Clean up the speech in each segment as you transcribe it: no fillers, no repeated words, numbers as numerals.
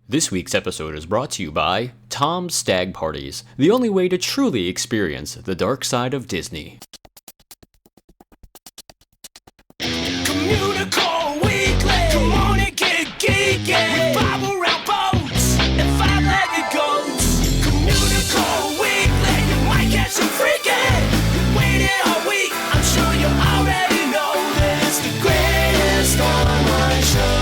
This week's episode is brought to you by Tom's Stag Parties, the only way to truly experience the dark side of Disney. Communicore Weekly. Come on and get geeky. We bob around boats and five-legged goats. Communicore Weekly. You might catch some freaking. You waited all week. I'm sure you already know that it's the greatest online show.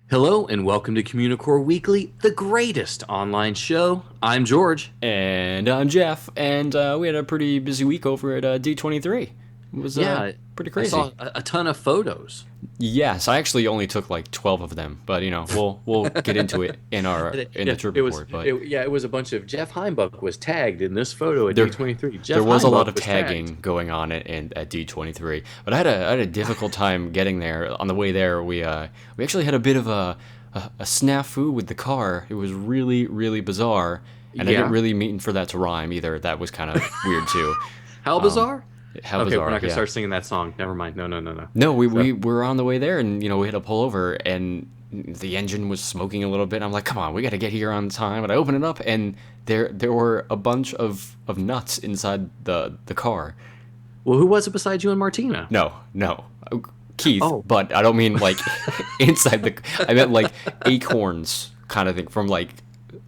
Hello and welcome to Communicore Weekly, the greatest online show. I'm George. And I'm Jeff, and we had a pretty busy week over at D23. It was pretty crazy. I saw a ton of photos. Yes, I actually only took like 12 of them, but you know, we'll get into it in the trip report. It was a bunch of Jeff Heimbuck was tagged in this photo at D23. There was a lot of tagging going on at D23, but I had a difficult time getting there. On the way there, we actually had a bit of a snafu with the car. It was really, really bizarre, and I didn't really mean for that to rhyme either. That was kind of weird too. How bizarre? How okay, bizarre, we're not gonna start singing that song. Never mind. No. No, we were on the way there, and you know we had to pull over, and the engine was smoking a little bit. I'm like, come on, we got to get here on time. And I open it up, and there were a bunch of nuts inside the car. Well, who was it besides you and Martina? No, Keith. Oh. But I don't mean like inside I meant like acorns kind of thing from like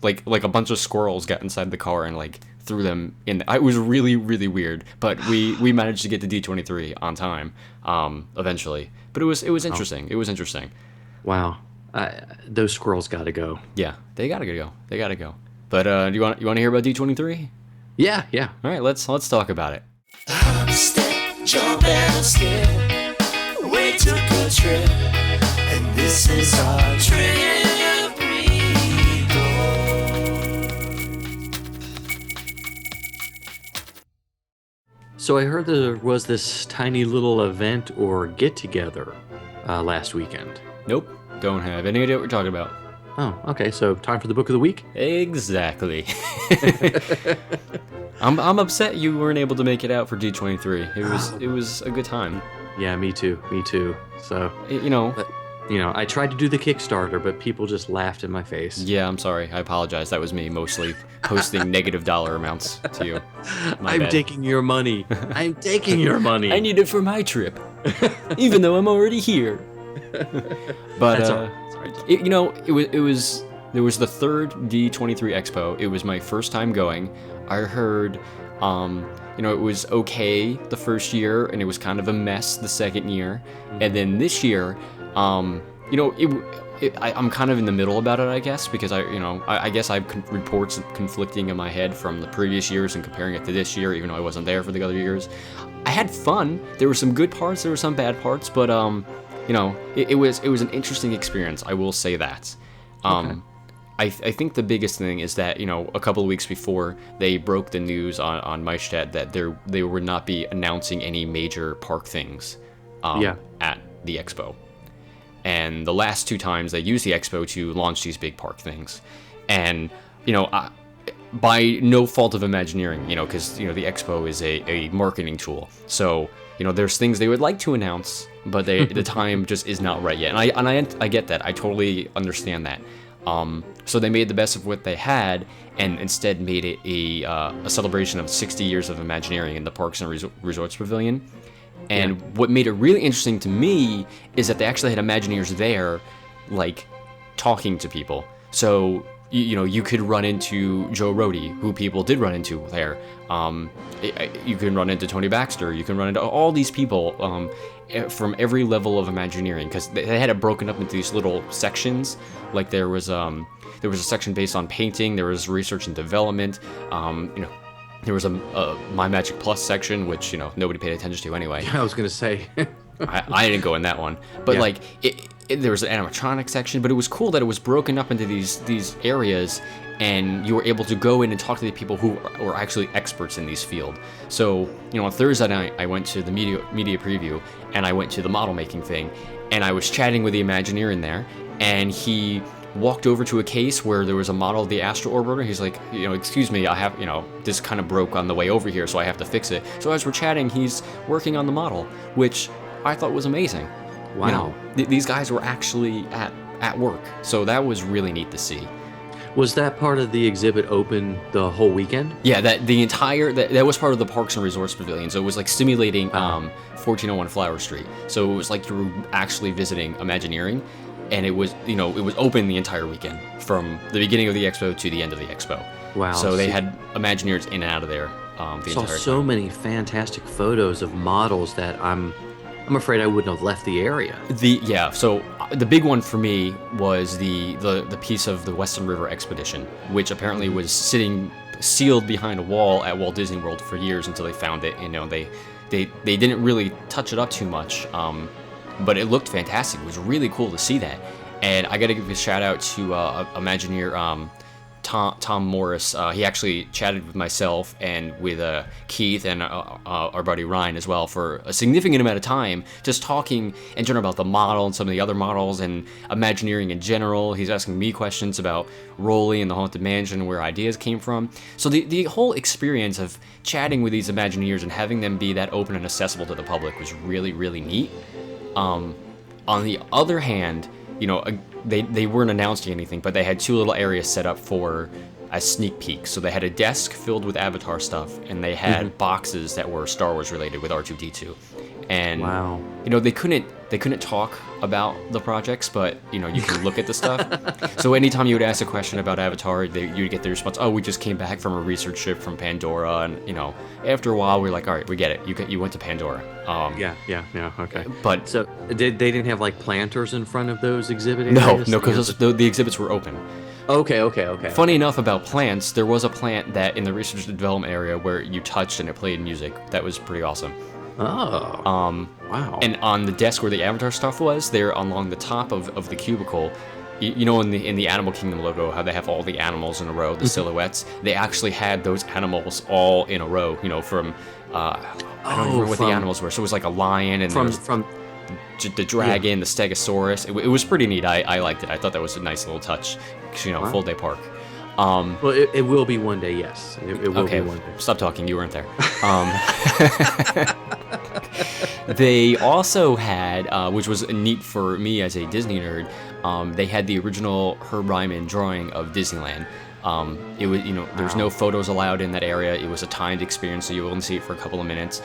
a bunch of squirrels got inside the car and like threw them in. It was really, really weird, but we managed to get to D23 on time eventually. But it was interesting. It was interesting. Wow, those squirrels got to go. Yeah, they gotta go. But do you want to hear about D23? Yeah. All right, let's talk about it. Step, jump, and skip. We took a trip, and this is our trip. So I heard there was this tiny little event or get-together last weekend. Nope, don't have any idea what we're talking about. Oh, okay, so time for the book of the week? Exactly. I'm upset you weren't able to make it out for D23. It was a good time. Yeah, me too. So, I tried to do the Kickstarter, but people just laughed in my face. Yeah, I'm sorry. I apologize. That was me mostly posting negative dollar amounts to you. I'm taking your money. I need it for my trip, even though I'm already here. But there was the third D23 Expo. It was my first time going. I heard, it was okay the first year, and it was kind of a mess the second year, and then this year. I'm kind of in the middle about it, I guess, because I guess I have reports conflicting in my head from the previous years and comparing it to this year, even though I wasn't there for the other years. I had fun. There were some good parts, there were some bad parts, but it was an interesting experience. I will say that. Okay. I think the biggest thing is that a couple of weeks before they broke the news on Maestad that they would not be announcing any major park things at the expo. And the last two times they used the expo to launch these big park things. And, by no fault of Imagineering, because, the expo is a marketing tool. So, there's things they would like to announce, but the time just is not right yet. And I get that. I totally understand that. So they made the best of what they had and instead made it a celebration of 60 years of Imagineering in the Parks and Resorts Pavilion. And what made it really interesting to me is that they actually had Imagineers there, like, talking to people. So, you could run into Joe Rohde, who people did run into there. You can run into Tony Baxter. You can run into all these people from every level of Imagineering, because they had it broken up into these little sections. Like, there was a section based on painting. There was research and development. There was a My Magic Plus section, which, nobody paid attention to anyway. Yeah, I was going to say. I didn't go in that one. But, there was an animatronic section, but it was cool that it was broken up into these areas, and you were able to go in and talk to the people who were actually experts in these fields. So, on Thursday night, I went to the media preview, and I went to the model making thing, and I was chatting with the Imagineer in there, and he walked over to a case where there was a model of the Astro Orbiter. He's like, excuse me, I have, this kind of broke on the way over here, so I have to fix it. So as we're chatting, he's working on the model, which I thought was amazing. Wow. These guys were actually at work, so that was really neat to see. Was that part of the exhibit open the whole weekend? Yeah, that was part of the Parks and Resorts Pavilion. So it was like simulating 1401 Flower Street. So it was like you were actually visiting Imagineering, and it was open the entire weekend from the beginning of the expo to the end of the expo. Wow! So they had Imagineers in and out of there the entire time. So many fantastic photos of models that I'm afraid I wouldn't have left the area. So the big one for me was the piece of the Western River Expedition, which apparently was sitting sealed behind a wall at Walt Disney World for years until they found it. They didn't really touch it up too much, but it looked fantastic. It was really cool to see that. And I got to give a shout out to Imagineer Tom Morris. He actually chatted with myself and with Keith and our buddy Ryan as well for a significant amount of time, just talking in general about the model and some of the other models and Imagineering in general. He's asking me questions about Rolly and the Haunted Mansion, where ideas came from. So the whole experience of chatting with these Imagineers and having them be that open and accessible to the public was really, really neat. On the other hand, they weren't announcing anything, but they had two little areas set up for a sneak peek. So they had a desk filled with Avatar stuff, and they had boxes that were Star Wars related with R2-D2. And wow, they couldn't talk about the projects, but you can look at the stuff. So anytime you would ask a question about Avatar, you'd get the response, "Oh, we just came back from a research ship from Pandora," and after a while, we're like, "All right, we get it. You went to Pandora." Yeah. Okay. But so they didn't have like planters in front of those exhibit areas? No, because the exhibits were open. Okay. Funny enough about plants, there was a plant that in the research and development area where you touched and it played music. That was pretty awesome. Oh. Wow. And on the desk where the Avatar stuff was, there along the top of the cubicle, in the Animal Kingdom logo, how they have all the animals in a row, the silhouettes, they actually had those animals all in a row, from I don't remember what the animals were. So it was like a lion and from the dragon, the Stegosaurus. It was pretty neat. I liked it. I thought that was a nice little touch. Wow. Full day park. Well, it will be one day, yes. It will be one day. Stop talking. You weren't there. They also had, which was neat for me as a Disney nerd, they had the original Herb Ryman drawing of Disneyland. It was, there's no photos allowed in that area. It was a timed experience, so you only see it for a couple of minutes.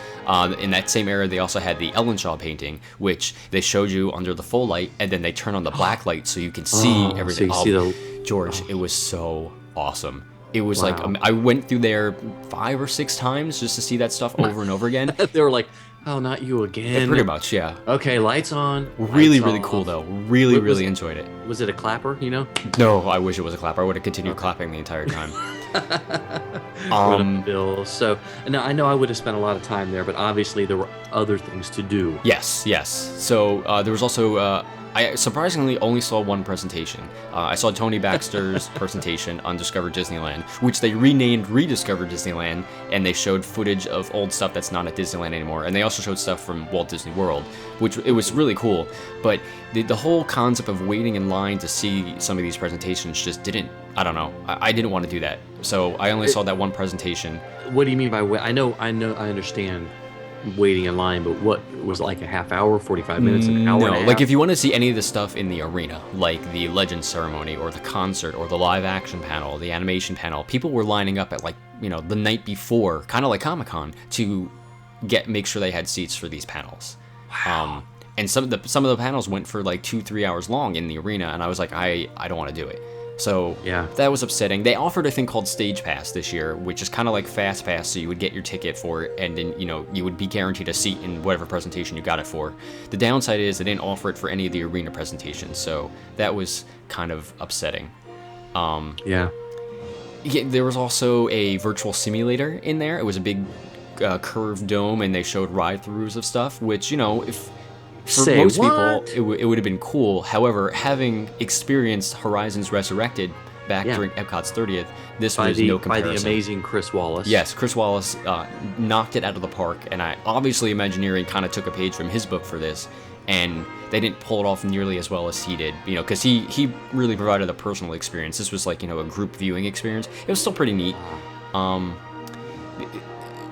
In that same area, they also had the Ellenshaw painting, which they showed you under the full light, and then they turn on the black light so you can see everything. So you see George, it was so awesome. It was like, I went through there 5 or 6 times just to see that stuff over and over again. They were like, oh, not you again. Yeah, pretty much, yeah. Okay, lights on. Really cool, though. Really enjoyed it. Was it a clapper, No, I wish it was a clapper. I would have continued clapping the entire time. Bill. So, now I know I would have spent a lot of time there, but obviously there were other things to do. Yes. So, there was also... I surprisingly only saw one presentation. I saw Tony Baxter's presentation on Discover Disneyland, which they renamed Rediscover Disneyland, and they showed footage of old stuff that's not at Disneyland anymore. And they also showed stuff from Walt Disney World, which it was really cool. But the whole concept of waiting in line to see some of these presentations just didn't, I don't know. I didn't want to do that. So I only saw that one presentation. What do you mean by wait? I understand waiting in line, but what was it, like a half hour, 45 minutes, an hour and a half? Like if you want to see any of the stuff in the arena, like the Legends ceremony or the concert or the live action panel, the animation panel, people were lining up at the night before, kind of like Comic-Con, to make sure they had seats for these panels. Wow. And some of the panels went for like 2-3 hours long in the arena, and I was like, I don't want to do it. So yeah, that was upsetting. They offered a thing called Stage Pass this year, which is kind of like Fast Pass, so you would get your ticket for it, and then you would be guaranteed a seat in whatever presentation you got it for. The downside is they didn't offer it for any of the arena presentations, so that was kind of upsetting. Yeah, there was also a virtual simulator in there. It was a big curved dome, and they showed ride-throughs of stuff, which if for most people, it would have been cool. However, having experienced Horizons Resurrected back during Epcot's 30th, this was no comparison. By the amazing Chris Wallace. Yes, Chris Wallace knocked it out of the park, and Imagineering kind of took a page from his book for this. and they didn't pull it off nearly as well as he did, because he really provided a personal experience. This was like, a group viewing experience. It was still pretty neat.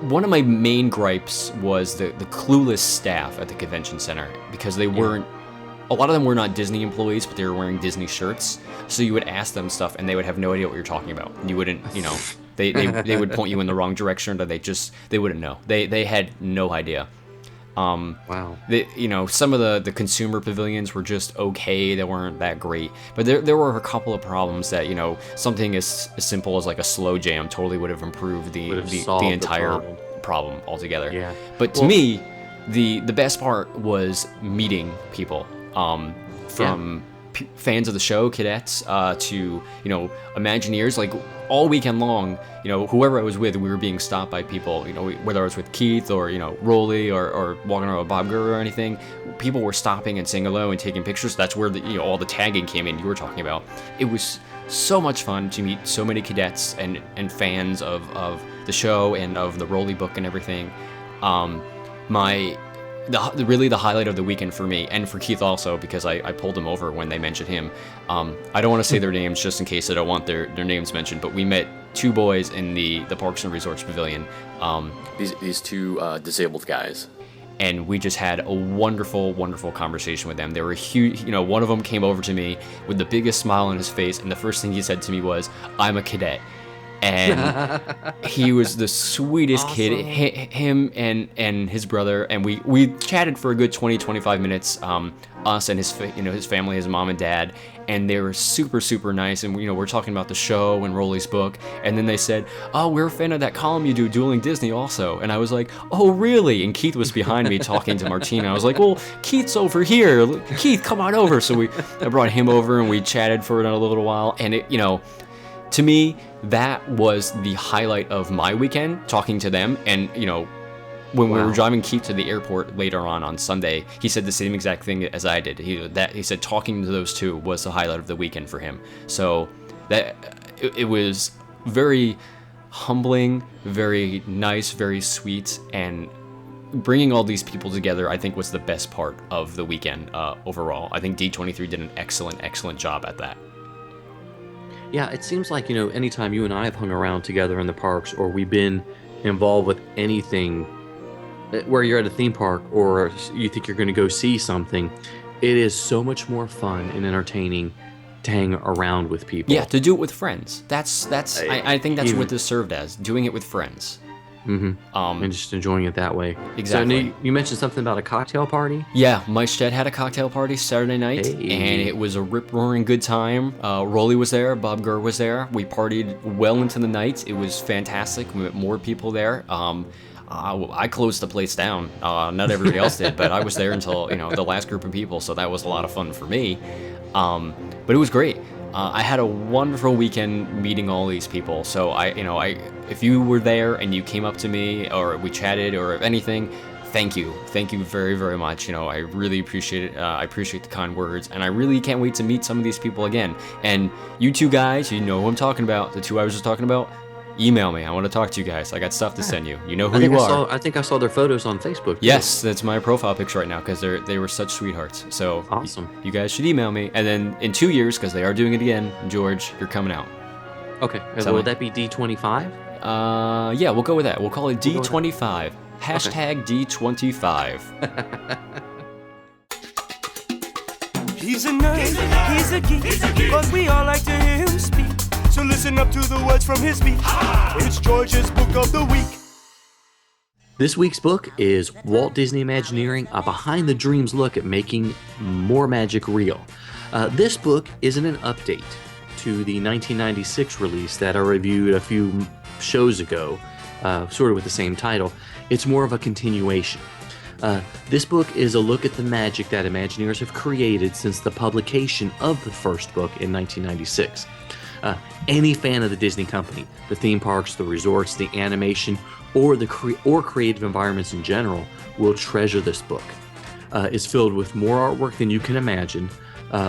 One of my main gripes was the clueless staff at the convention center, because they weren't, a lot of them were not Disney employees, but they were wearing Disney shirts. So you would ask them stuff and they would have no idea what you're talking about. You wouldn't, they would point you in the wrong direction, or they wouldn't know. They had no idea. Wow. Some of the consumer pavilions were just okay. They weren't that great. But there were a couple of problems that, something as simple as like a slow jam totally would have improved the entire problem altogether. Yeah. But to me, the best part was meeting people, from fans of the show, cadets, to, Imagineers. Like, all weekend long, whoever I was with, we were being stopped by people, whether I was with Keith or, Rolly or walking around with Bob Gurr or anything. People were stopping and saying hello and taking pictures. That's where all the tagging came in you were talking about. It was so much fun to meet so many cadets and fans of the show and of the Rolly book and everything. Really the highlight of the weekend for me, and for Keith also, because I pulled him over when they mentioned him. I don't want to say their names just in case I don't want their names mentioned, but we met two boys in the Parks and Resorts Pavilion. These two disabled guys. And we just had a wonderful, wonderful conversation with them. They were huge. One of them came over to me with the biggest smile on his face, and the first thing he said to me was, "I'm a cadet." And he was the sweetest kid. Him and his brother, and we chatted for a good 20-25 minutes. Us and his family, his mom and dad, and they were super, super nice. And we're talking about the show and Rolly's book, and then they said, "Oh, we're a fan of that column you do, Dueling Disney, also." And I was like, "Oh, really?" And Keith was behind me talking to Martina. I was like, "Well, Keith's over here. Keith, come on over." So I brought him over, and we chatted for a little while, and it, to me, that was the highlight of my weekend, talking to them. And, when we were driving Keith to the airport later on Sunday, he said the same exact thing as I did. He said talking to those two was the highlight of the weekend for him. So that it was very humbling, very nice, very sweet, and bringing all these people together, I think, was the best part of the weekend overall. I think D23 did an excellent, excellent job at that. Yeah, it seems like, anytime you and I have hung around together in the parks, or we've been involved with anything where you're at a theme park or you think you're going to go see something, it is so much more fun and entertaining to hang around with people. Yeah, to do it with friends. I think that's what this served as, doing it with friends. Mm-hmm. And just enjoying it that way. Exactly. So you mentioned something about a cocktail party? Yeah, Mike Stead had a cocktail party Saturday night, and it was a rip-roaring good time. Rolly was there, Bob Gurr was there. We partied well into the night. It was fantastic. We met more people there. I closed the place down. Not everybody else did, but I was there until the last group of people, so that was a lot of fun for me. But it was great. I had a wonderful weekend meeting all these people. So if you were there and you came up to me or we chatted or anything, thank you very, very much. I really appreciate it. I appreciate the kind words, and I really can't wait to meet some of these people again. And you two guys, you know who I'm talking about. The two I was just talking about. Email me. I want to talk to you guys. I got stuff to send you. You know who you are. I think I saw their photos on Facebook. Yes, that's my profile picture right now because they were such sweethearts. So awesome. You guys should email me. And then in 2 years, because they are doing it again, George, you're coming out. Okay. So will that be D25? Yeah, we'll go with that. We'll call it D25. Hashtag D25. He's a nerd, he's a geek, but we all like to hear him speak. So listen up to the words from his speech. It's George's Book of the Week. This week's book is Walt Disney Imagineering, a behind the dreams look at making more magic real. This book isn't an update to the 1996 release that I reviewed a few shows ago, sort of with the same title. It's more of a continuation. This book is a look at the magic that Imagineers have created since the publication of the first book in 1996. Any fan of the Disney company, the theme parks, the resorts, the animation, or creative environments in general will treasure this book. It's filled with more artwork than you can imagine.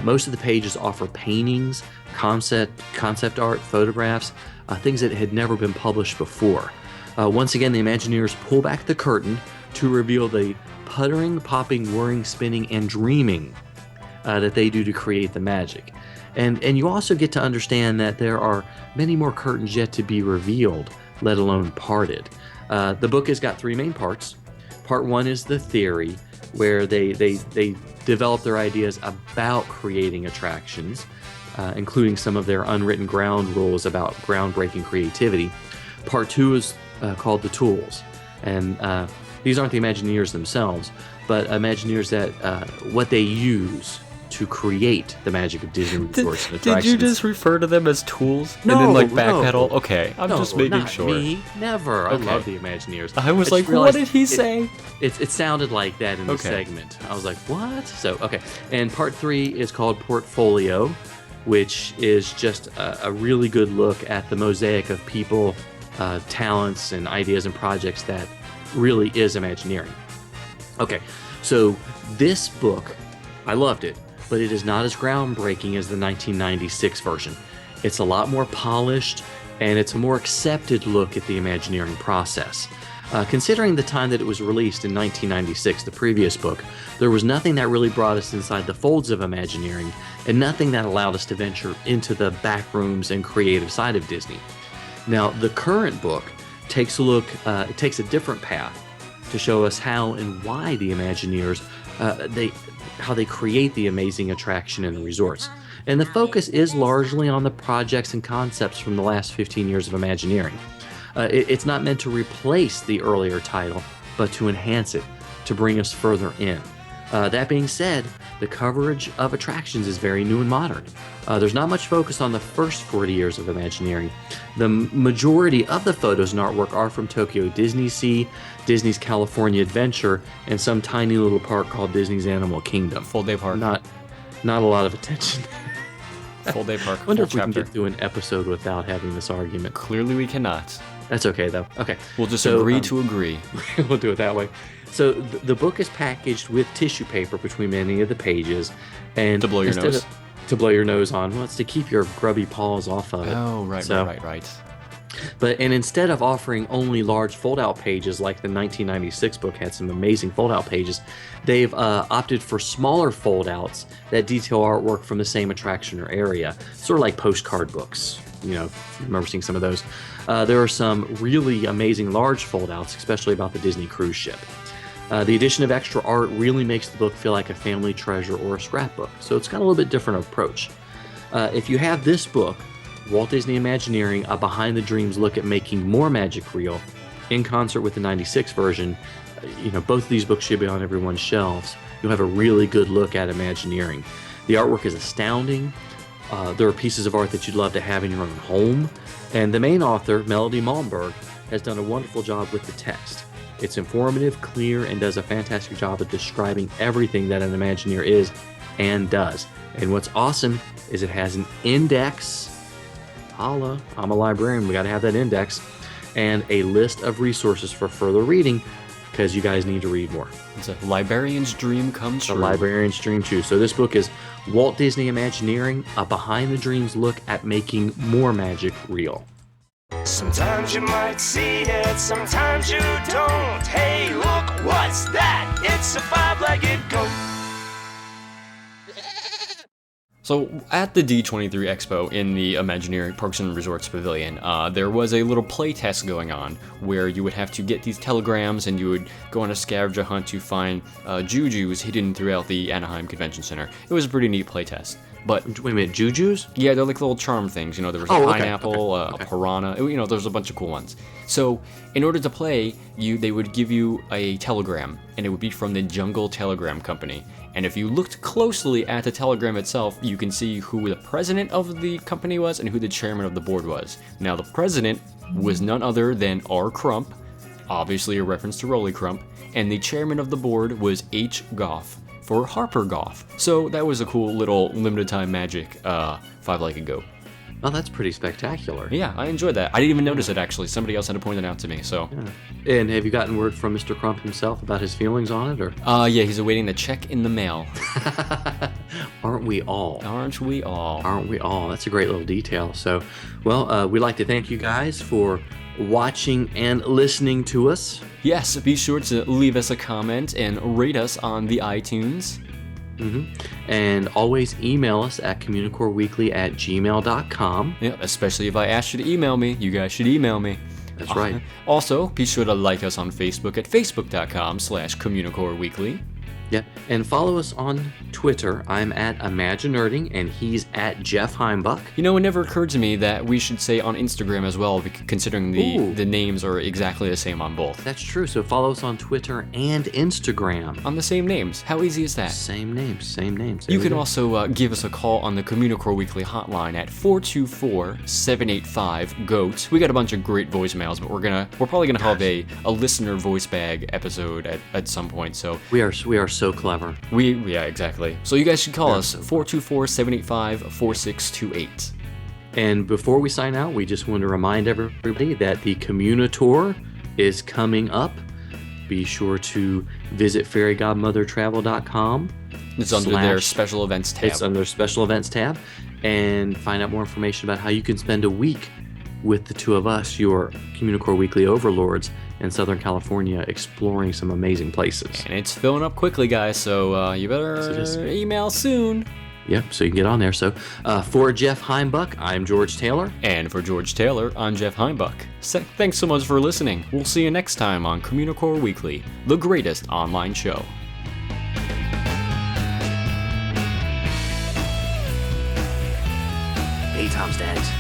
Most of the pages offer paintings, concept art, photographs, things that had never been published before. Once again, the Imagineers pull back the curtain to reveal the puttering, popping, whirring, spinning, and dreaming that they do to create the magic. And you also get to understand that there are many more curtains yet to be revealed, let alone parted. The book has got 3 main parts. Part 1 is the theory, where they develop their ideas about creating attractions, including some of their unwritten ground rules about groundbreaking creativity. Part 2 is called the tools, and these aren't the Imagineers themselves, but Imagineers that what they use to create the magic of Disney resorts and attractions. Did you just refer to them as tools? No, and then like backpedal? no. Okay, I'm just making not sure. Me, never. Okay. I love the Imagineers. I was just like, what realized did he say? It sounded like that in the Okay. segment. I was like, what? So, okay. And part 3 is called Portfolio, which is just a really good look at the mosaic of people, talents, and ideas and projects that really is Imagineering. Okay, so this book, I loved it, but it is not as groundbreaking as the 1996 version. It's a lot more polished, and it's a more accepted look at the Imagineering process. Considering the time that it was released in 1996, the previous book, there was nothing that really brought us inside the folds of Imagineering, and nothing that allowed us to venture into the back rooms and creative side of Disney. Now, the current book takes a different path to show us how and why the Imagineers, how they create the amazing attraction in the resorts. And the focus is largely on the projects and concepts from the last 15 years of Imagineering. It's not meant to replace the earlier title, but to enhance it, to bring us further in. That being said, the coverage of attractions is very new and modern. There's not much focus on the first 40 years of Imagineering. The majority of the photos and artwork are from Tokyo Disney Sea, Disney's California Adventure, and some tiny little park called Disney's Animal Kingdom. Full day park. Not a lot of attention. Full day park. I wonder full if we chapter. can get through an episode without having this argument. Clearly we cannot. That's okay, though. Okay. We'll just So, agree to agree. We'll do it that way. So the book is packaged with tissue paper between many of the pages, and To blow your instead nose. of- to blow your nose on. Well, it's to keep your grubby paws off of it. Oh, right. And instead of offering only large fold-out pages like the 1996 book had some amazing fold-out pages, they've opted for smaller fold-outs that detail artwork from the same attraction or area, sort of like postcard books. You know, if you remember seeing some of those. There are some really amazing large fold-outs, especially about the Disney cruise ship. The addition of extra art really makes the book feel like a family treasure or a scrapbook, so it's got a little bit different approach. If you have this book, Walt Disney Imagineering, a behind-the-dreams look at making more magic real, in concert with the 96 version, both of these books should be on everyone's shelves. You'll have a really good look at Imagineering. The artwork is astounding. There are pieces of art that you'd love to have in your own home. And the main author, Melody Malmberg, has done a wonderful job with the text. It's informative, clear, and does a fantastic job of describing everything that an Imagineer is and does. And what's awesome is it has an index. Holla, I'm a librarian, we gotta have that index. And a list of resources for further reading, because you guys need to read more. It's a librarian's dream come The true. librarian's dream too. So this book is Walt Disney Imagineering, a behind-the-dreams look at making more magic real. Sometimes you might see it, sometimes you don't. Hey, look, what's that? It's a five-legged goat. So at the D23 Expo in the Imagineering Parks and Resorts Pavilion, there was a little play test going on where you would have to get these telegrams and you would go on a scavenger hunt to find jujus hidden throughout the Anaheim Convention Center. It was a pretty neat play test. But Wait a minute, jujus? yeah, they're like little charm things. There was a Oh, okay, pineapple, okay. a piranha. There's a bunch of cool ones. So in order to play, they would give you a telegram, and it would be from the Jungle Telegraph Company. And if you looked closely at the telegram itself, you can see who the president of the company was and who the chairman of the board was. Now, the president was none other than R. Crump, obviously a reference to Rolly Crump, and the chairman of the board was H. Goff, for Harper Goff. So that was a cool little limited time magic five-legged goat. Oh, that's pretty spectacular. Yeah, I enjoyed that. I didn't even notice it, actually. Somebody else had to point it out to me, so. Yeah. And have you gotten word from Mr. Crump himself about his feelings on it, or? Yeah, he's awaiting the check in the mail. Aren't we all? Aren't we all? Aren't we all? That's a great little detail. So, well, we'd like to thank you guys for watching and listening to us. Yes, be sure to leave us a comment and rate us on the iTunes. And always email us at communicoreweekly@gmail.com. Yeah, especially if I asked you to email me. You guys should email me. That's right. Also, be sure to like us on Facebook at facebook.com/Communicore Weekly. Yeah, and follow us on Twitter. I'm at Imaginerding, and he's at Jeff Heimbuck. You know, it never occurred to me that we should say on Instagram as well, considering the names are exactly the same on both. That's true, so follow us on Twitter and Instagram. On the same names. How easy is that? Same names. You can also give us a call on the Communicore Weekly hotline at 424-785-GOAT. We got a bunch of great voicemails, but we're probably gonna have a listener voice bag episode at some point. So we are so clever. Yeah, exactly. So you guys should call us 424-785-4628. And before we sign out, we just want to remind everybody that the CommuniTour is coming up. Be sure to visit fairygodmothertravel.com. It's under their special events tab. It's under special events tab, and find out more information about how you can spend a week with the two of us, your Communicore Weekly Overlords in Southern California, exploring some amazing places. And it's filling up quickly, guys, so you better email soon. Yep, so you can get on there. So for Jeff Heimbuck, I'm George Taylor. And for George Taylor, I'm Jeff Heimbuck. Thanks so much for listening. We'll see you next time on Communicore Weekly, the greatest online show. Hey, Tom Staggs.